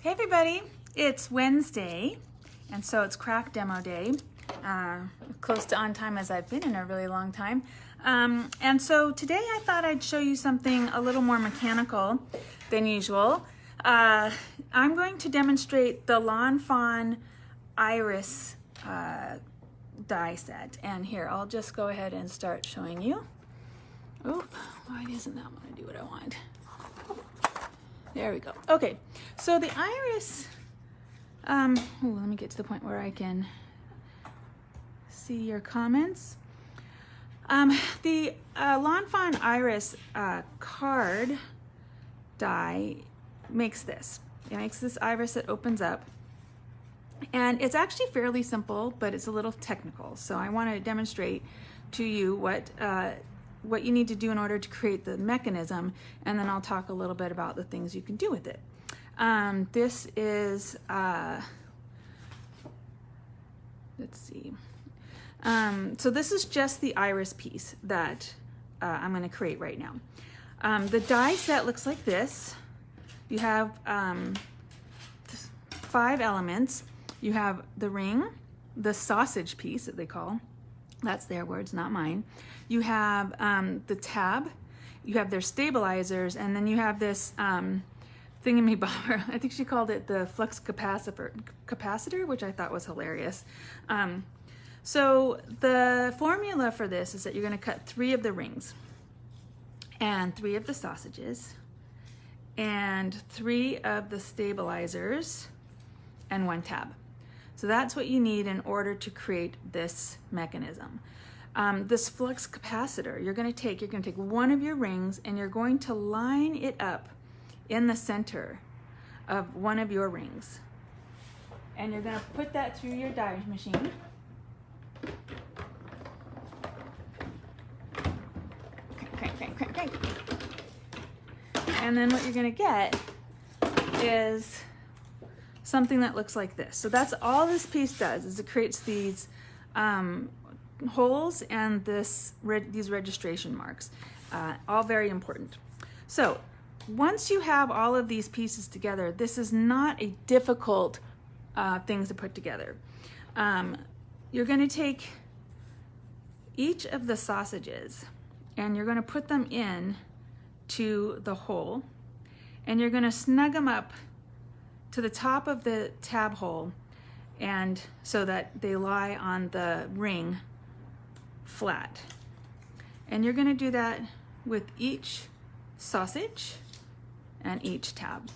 Hey everybody, it's Wednesday, and so it's craft demo day, close to on time as I've been in a really long time. And so today I thought I'd show you something a little more mechanical than usual. I'm going to demonstrate the Lawn Fawn Iris die set, and here I'll just go ahead and start showing you. Oh, why isn't that going to do what I want? There we go. Okay, so the iris, let me get to the point where I can see your comments. The Lawn Fawn Iris card die makes this. It makes this iris that opens up. And it's actually fairly simple, but it's a little technical. So I want to demonstrate to you what you need to do in order to create the mechanism, and then I'll talk a little bit about the things you can do with it. This is, let's see. So this is just the iris piece that I'm going to create right now. The die set looks like this. You have 5 elements. You have the ring, the sausage piece that they call. That's their words, not mine. You have the tab, you have their stabilizers, and then you have this thingamabobber. I think she called it the flux capacitor, which I thought was hilarious. So the formula for this is that you're going to cut 3 of the rings, and 3 of the sausages, and 3 of the stabilizers, and 1 tab. So that's what you need in order to create this mechanism. This flux capacitor, you're going to take 1 of your rings and you're going to line it up in the center of 1 of your rings. And you're going to put that through your die machine. Crank. And then what you're going to get is something that looks like this. So that's all this piece does, is it creates these holes and these registration marks, all very important. So once you have all of these pieces together, this is not a difficult thing to put together. You're going to take each of the sausages and you're going to put them in to the hole, and you're going to snug them up to the top of the tab hole, and so that they lie on the ring flat. And you're going to do that with each sausage and each tab.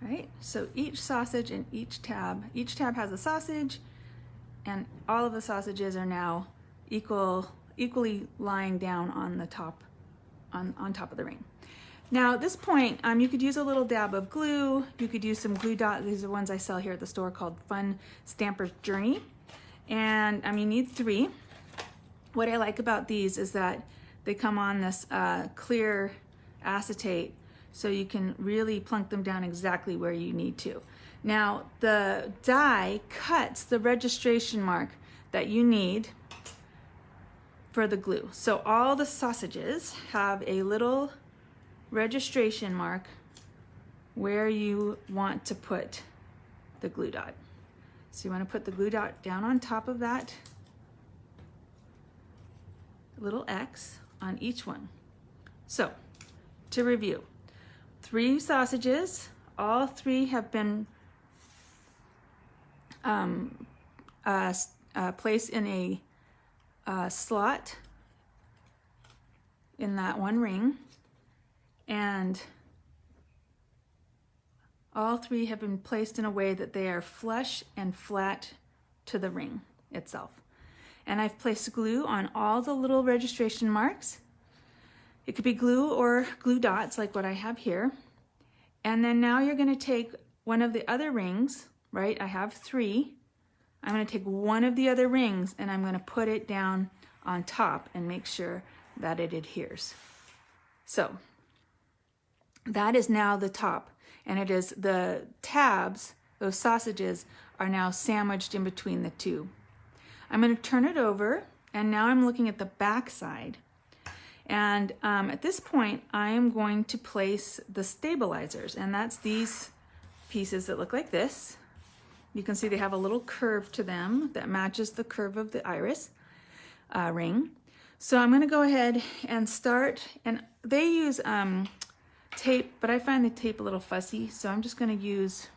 All right, so each sausage and each tab has a sausage, and all of the sausages are now equally lying down on the top, on top of the ring. Now at this point, you could use a little dab of glue. You could use some glue dots. These are ones I sell here at the store called Fun Stamper's Journey. And you need 3. What I like about these is that they come on this clear acetate, so you can really plunk them down exactly where you need to. Now the die cuts the registration mark that you need for the glue. So all the sausages have a little registration mark where you want to put the glue dot. So you want to put the glue dot down on top of that little X on each one. So to review, 3 sausages, all 3 have been placed in a slot in that 1 ring, and all 3 have been placed in a way that they are flush and flat to the ring itself. And I've placed glue on all the little registration marks. It could be glue or glue dots like what I have here. And then now you're going to take one of the other rings, right? I have 3. I'm going to take one of the other rings and I'm going to put it down on top and make sure that it adheres. So that is now the top, and it is the tabs, those sausages, are now sandwiched in between the 2. I'm going to turn it over, and now I'm looking at the back side. And at this point, I am going to place the stabilizers, and that's these pieces that look like this. You can see they have a little curve to them that matches the curve of the iris ring. So I'm going to go ahead and start, and they use tape, but I find the tape a little fussy, so I'm just going to use,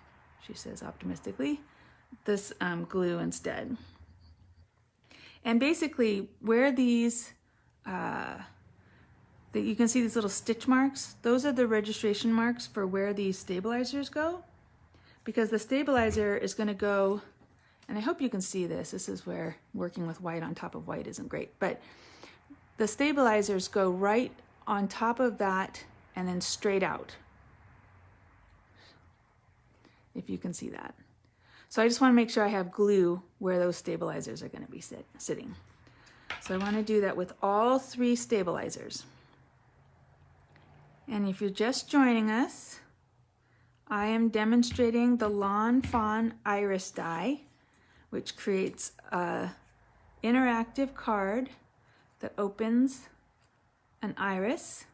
she says optimistically, this glue instead. And basically where these you can see these little stitch marks, those are the registration marks for where these stabilizers go, because the stabilizer is going to go, and I hope you can see this. This is where working with white on top of white isn't great, but the stabilizers go right on top of that and then straight out, if you can see that. So I just want to make sure I have glue where those stabilizers are going to be sitting. So I want to do that with all 3 stabilizers. And if you're just joining us, I am demonstrating the Lawn Fawn Iris die, which creates an interactive card that opens an iris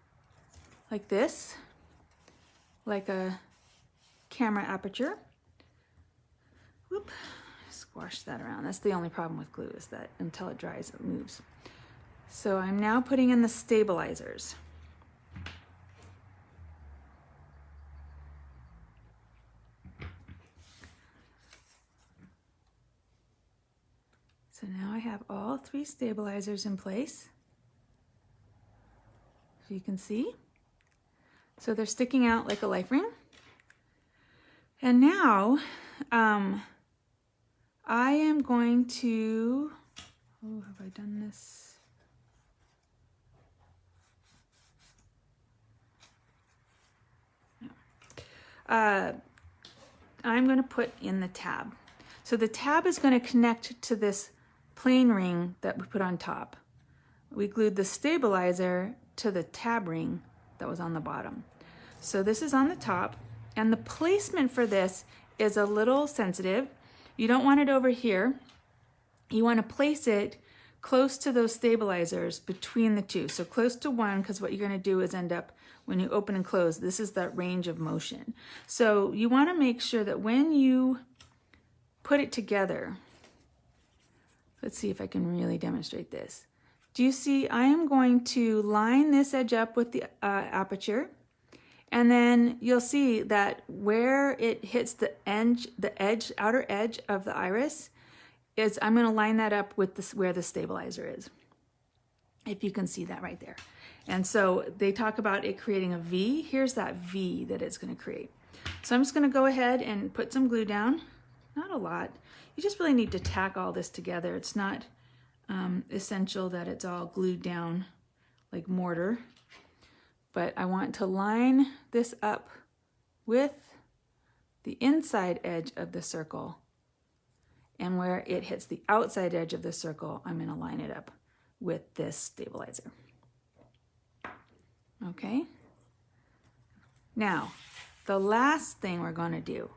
like this, like a camera aperture. Whoop, squash that around. That's the only problem with glue, is that until it dries, it moves. So I'm now putting in the stabilizers. So now I have all 3 stabilizers in place, so you can see. So they're sticking out like a life ring. And now I am going to, oh, have I done this? No. I'm going to put in the tab. So the tab is going to connect to this plain ring that we put on top. We glued the stabilizer to the tab ring that was on the bottom. So this is on the top, and the placement for this is a little sensitive. You don't want it over here. You want to place it close to those stabilizers between the 2. So close to 1, because what you're going to do is end up, when you open and close, this is that range of motion. So you want to make sure that when you put it together, let's see if I can really demonstrate this. Do you see, I am going to line this edge up with the aperture, and then you'll see that where it hits the outer edge of the iris, is I'm going to line that up with this, where the stabilizer is, if you can see that right there. And so they talk about it creating a V. Here's that V that it's going to create. So I'm just going to go ahead and put some glue down. Not a lot. You just really need to tack all this together. It's not essential that it's all glued down like mortar, but I want to line this up with the inside edge of the circle, and where it hits the outside edge of the circle, I'm going to line it up with this stabilizer. Okay. Now, the last thing we're going to do,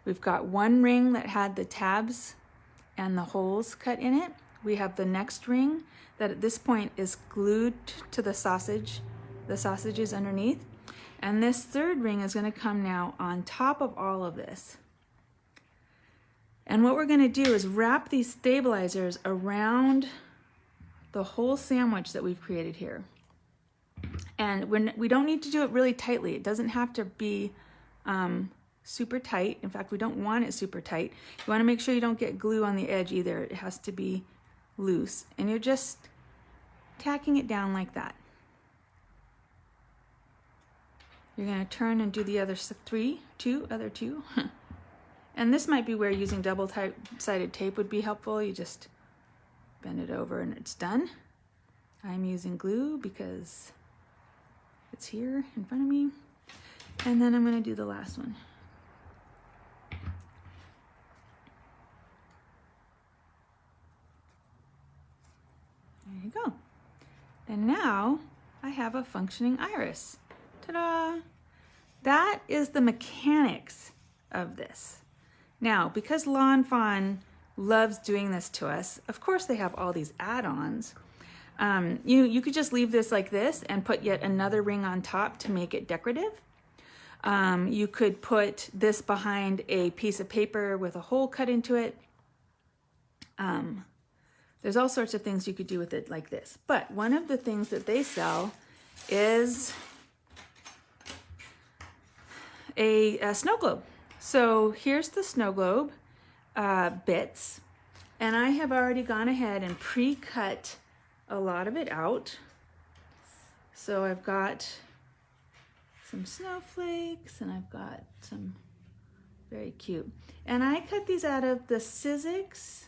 we've got one ring that had the tabs and the holes cut in it. We have the next ring that at this point is glued to the sausages underneath. And this third ring is going to come now on top of all of this. And what we're going to do is wrap these stabilizers around the whole sandwich that we've created here. And we don't need to do it really tightly. It doesn't have to be super tight. In fact, we don't want it super tight. You want to make sure you don't get glue on the edge either. It has to be loose. And you're just tacking it down like that. You're going to turn and do the other other two. And this might be where using double-sided tape would be helpful. You just bend it over and it's done. I'm using glue because it's here in front of me. And then I'm going to do the last one. There you go. And now I have a functioning iris. Ta-da! That is the mechanics of this. Now, because Lawn Fawn loves doing this to us, of course they have all these add-ons. You could just leave this like this and put yet another ring on top to make it decorative. You could put this behind a piece of paper with a hole cut into it. There's all sorts of things you could do with it like this. But one of the things that they sell is a snow globe. So here's the snow globe bits, and I have already gone ahead and pre-cut a lot of it out. So I've got some snowflakes, and I've got some very cute. And I cut these out of the Sizzix.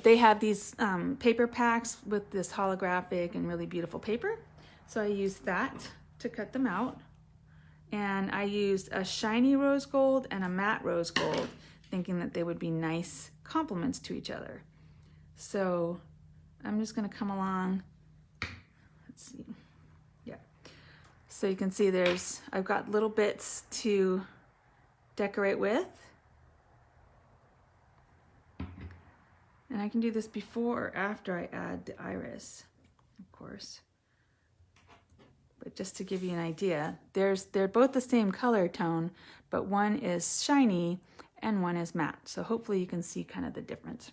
They have these paper packs with this holographic and really beautiful paper. So I used that to cut them out. And I used a shiny rose gold and a matte rose gold, thinking that they would be nice complements to each other. So I'm just gonna come along. Let's see. Yeah. So you can see I've got little bits to decorate with. And I can do this before or after I add the iris, of course. But just to give you an idea, they're both the same color tone, but one is shiny and one is matte. So hopefully you can see kind of the difference.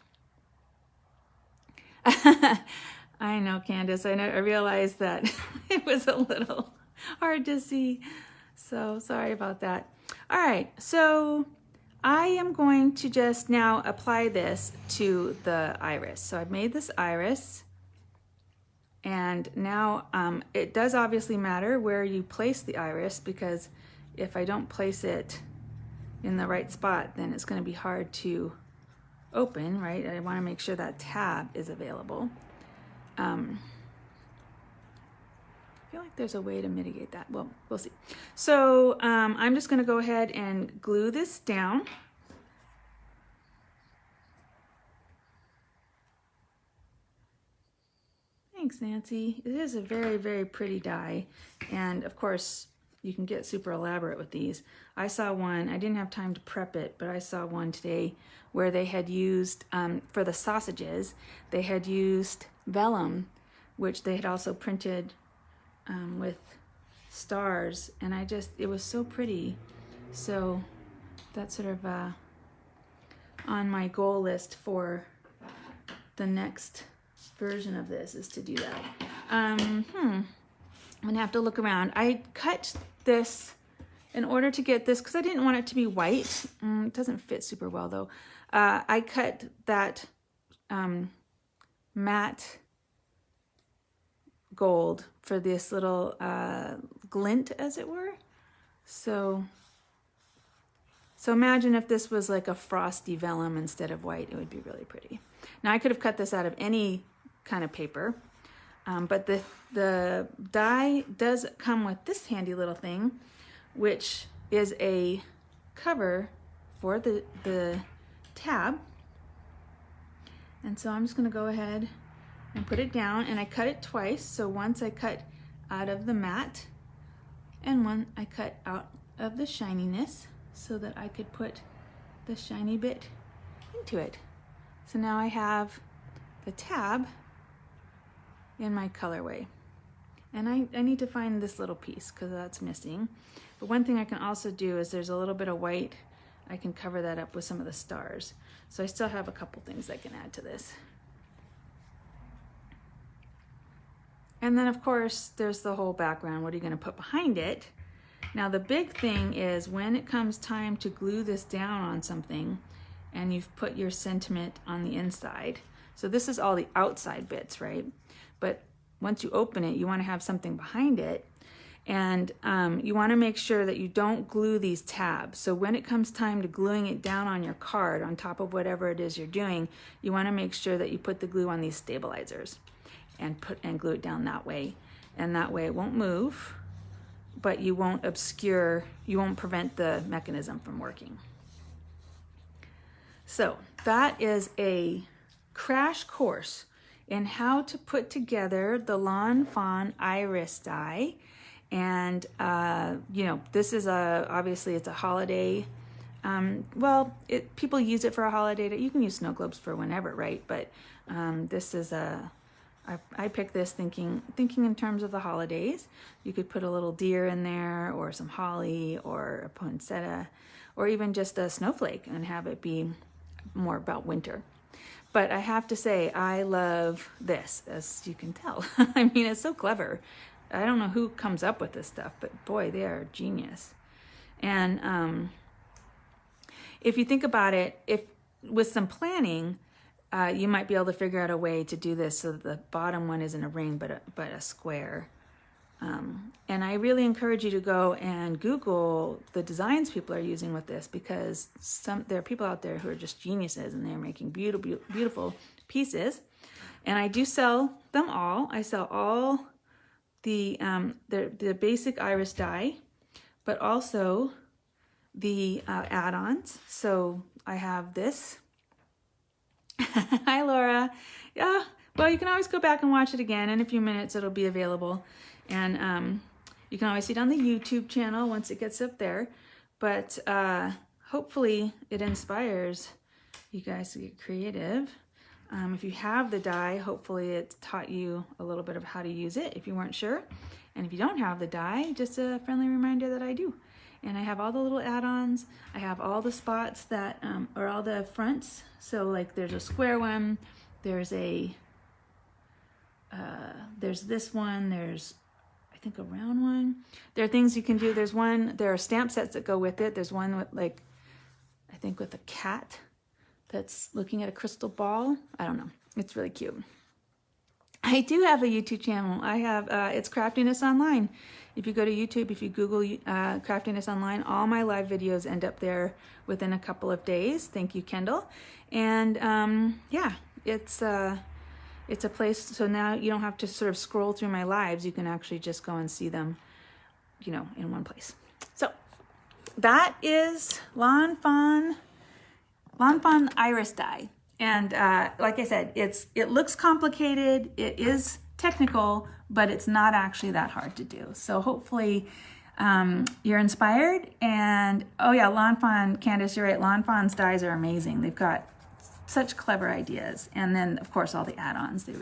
I know, Candace, I realized that it was a little hard to see. So sorry about that. All right, so I am going to just now apply this to the iris. So I've made this iris, and now it does obviously matter where you place the iris, because if I don't place it in the right spot, then it's going to be hard to open, right? I want to make sure that tab is available. I feel like there's a way to mitigate that. Well, we'll see. So I'm just going to go ahead and glue this down. Thanks, Nancy. It is a very, very pretty die. And of course, you can get super elaborate with these. I saw one, I didn't have time to prep it, but I saw one today where they had used, for the sausages, they had used vellum, which they had also printed with stars. And it was so pretty. So that's sort of on my goal list for the next version of this, is to do that. I'm gonna have to look around. I cut this in order to get this, because I didn't want it to be white. It doesn't fit super well though. I cut that matte gold for this little glint, as it were. So imagine if this was like a frosty vellum instead of white, it would be really pretty. Now I could have cut this out of any kind of paper, but the die does come with this handy little thing, which is a cover for the tab. And so I'm just going to go ahead and put it down, and I cut it twice. So once I cut out of the matte, and one I cut out of the shininess, so that I could put the shiny bit into it. So now I have the tab in my colorway. And I need to find this little piece, because that's missing. But one thing I can also do is there's a little bit of white. I can cover that up with some of the stars. So I still have a couple things I can add to this. And then of course, there's the whole background. What are you going to put behind it? Now the big thing is when it comes time to glue this down on something, and you've put your sentiment on the inside. So this is all the outside bits, right? But once you open it, you want to have something behind it. And you want to make sure that you don't glue these tabs. So when it comes time to gluing it down on your card, on top of whatever it is you're doing, you want to make sure that you put the glue on these stabilizers and glue it down that way. And that way it won't move, but you won't prevent the mechanism from working. So that is a crash course in how to put together the Lawn Fawn Iris die. And, you know, this is obviously it's a holiday Well, people use it for a holiday. You can use snow globes for whenever, right? But this is I picked this thinking in terms of the holidays. You could put a little deer in there, or some holly, or a poinsettia, or even just a snowflake, and have it be more about winter. But I have to say, I love this, as you can tell. I mean, it's so clever. I don't know who comes up with this stuff, but boy, they are genius. And if you think about it, if with some planning, you might be able to figure out a way to do this so that the bottom one isn't a ring, but a square. And I really encourage you to go and Google the designs people are using with this, because there are people out there who are just geniuses, and they're making beautiful, beautiful pieces. And I do sell them all. I sell all the basic iris die, but also the add-ons. So I have this. Hi, Laura. Yeah, well, you can always go back and watch it again. In a few minutes, it'll be available. And you can always see it on the YouTube channel once it gets up there. But hopefully it inspires you guys to get creative. If you have the die, hopefully it taught you a little bit of how to use it if you weren't sure. And if you don't have the die, just a friendly reminder that I do. And I have all the little add-ons. I have all the spots that, or all the fronts. So like there's a square one, there's this one, there's I think a round one. There are things you can do. There are stamp sets that go with it. There's one with I think with a cat that's looking at a crystal ball. I don't know. It's really cute. I do have a YouTube channel. I have, it's Craftiness Online. If you go to YouTube, if you Google Craftiness Online, all my live videos end up there within a couple of days. Thank you, Kendall. And yeah, it's a place, so now you don't have to sort of scroll through my lives. You can actually just go and see them, in one place. So that is Lawn Fawn Iris Die. And like I said, it looks complicated, it is technical, but it's not actually that hard to do. So hopefully you're inspired. And oh yeah, Lawn Fawn, Candace, you're right, Lawn Fawn's dies are amazing. They've got such clever ideas. And then of course all the add-ons, they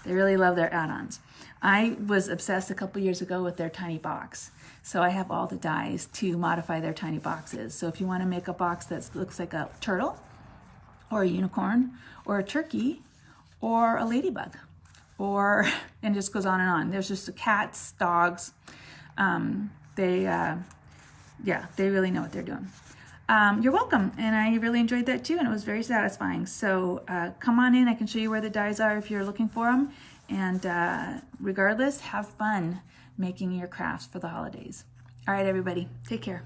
really love their add-ons. I was obsessed a couple years ago with their tiny box. So I have all the dies to modify their tiny boxes. So if you want to make a box that looks like a turtle, or a unicorn, or a turkey, or a ladybug, and it just goes on and on. There's just the cats, dogs. They really know what they're doing. You're welcome, and I really enjoyed that too, and it was very satisfying. So come on in, I can show you where the dies are if you're looking for them. And regardless, have fun making your crafts for the holidays. All right, everybody, take care.